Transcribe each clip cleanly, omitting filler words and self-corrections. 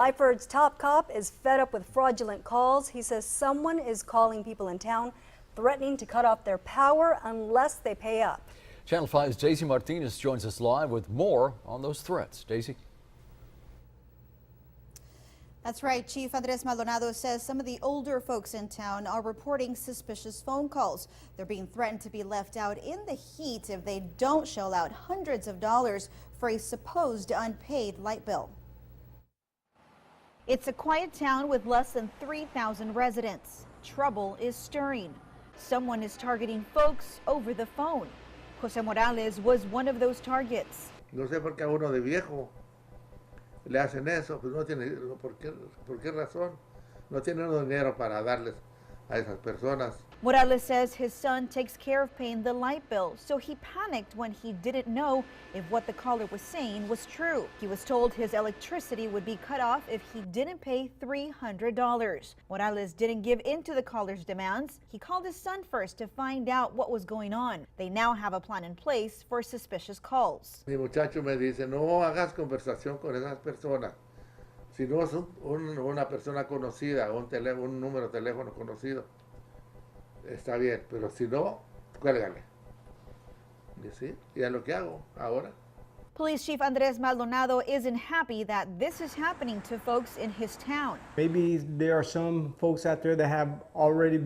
Lyford's top cop is fed up with fraudulent calls. He says someone is calling people in town, threatening to cut off their power unless they pay up. Channel 5's Daisy Martinez joins us live with more on those threats. Daisy? That's right. Chief Andres Maldonado says some of the older folks in town are reporting suspicious phone calls. They're being threatened to be left out in the heat if they don't shell out hundreds of dollars for a supposed unpaid light bill. It's a quiet town with less than 3,000 residents. Trouble is stirring. Someone is targeting folks over the phone. Jose Morales was one of those targets. No sé por qué a uno de viejo le hacen eso, pues no tiene, ¿por qué razón? No tienen dinero para darles a esas personas. Morales says his son takes care of paying the light bill, so he panicked when he didn't know if what the caller was saying was true. He was told his electricity would be cut off if he didn't pay $300. Morales didn't give in to the caller's demands. He called his son first to find out what was going on. They now have a plan in place for suspicious calls. Mi muchacho me dice, no hagas conversación con esas personas. Si no es una persona conocida, un número de teléfono conocido, está bien, pero si no, cuélgale. ¿Y sí? Y es lo que hago ahora. Police Chief Andres Maldonado isn't happy that this is happening to folks in his town. Maybe there are some folks out there that have already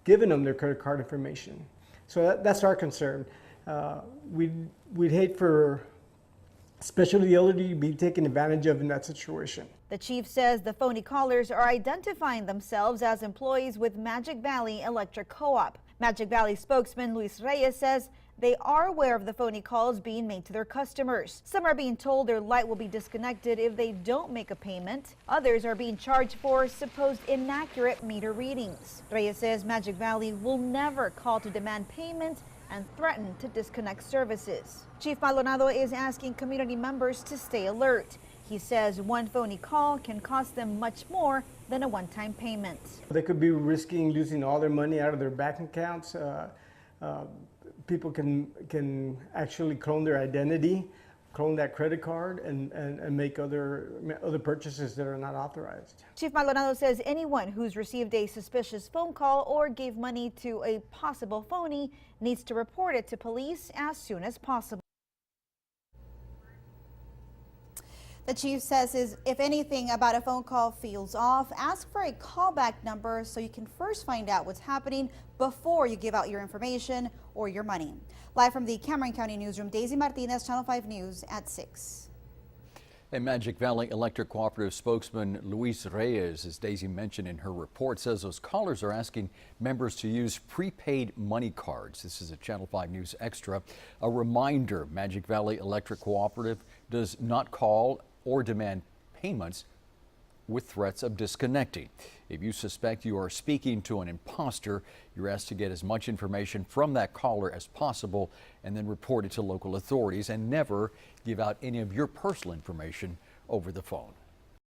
given them their credit card information. So that's our concern. We'd hate for especially the elderly to be taken advantage of in that situation. The chief says the phony callers are identifying themselves as employees with Magic Valley Electric Co-op. Magic Valley spokesman Luis Reyes says they are aware of the phony calls being made to their customers. Some are being told their light will be disconnected if they don't make a payment. Others are being charged for supposed inaccurate meter readings. Reyes says Magic Valley will never call to demand payment and threaten to disconnect services. Chief Maldonado is asking community members to stay alert. He says one phony call can cost them much more than a one-time payment. They could be risking losing all their money out of their bank accounts. People can actually clone their identity, clone that credit card, and make other purchases that are not authorized. Chief Maldonado says anyone who's received a suspicious phone call or gave money to a possible phony needs to report it to police as soon as possible. The chief says if anything about a phone call feels off, ask for a callback number so you can first find out what's happening before you give out your information or your money. Live from the Cameron County Newsroom, Daisy Martinez, Channel 5 News at 6. A Magic Valley Electric Cooperative spokesman Luis Reyes, as Daisy mentioned in her report, says those callers are asking members to use prepaid money cards. This is a Channel 5 News Extra. A reminder, Magic Valley Electric Cooperative does not call or demand payments with threats of disconnecting. If you suspect you are speaking to an imposter, you're asked to get as much information from that caller as possible and then report it to local authorities, and never give out any of your personal information over the phone.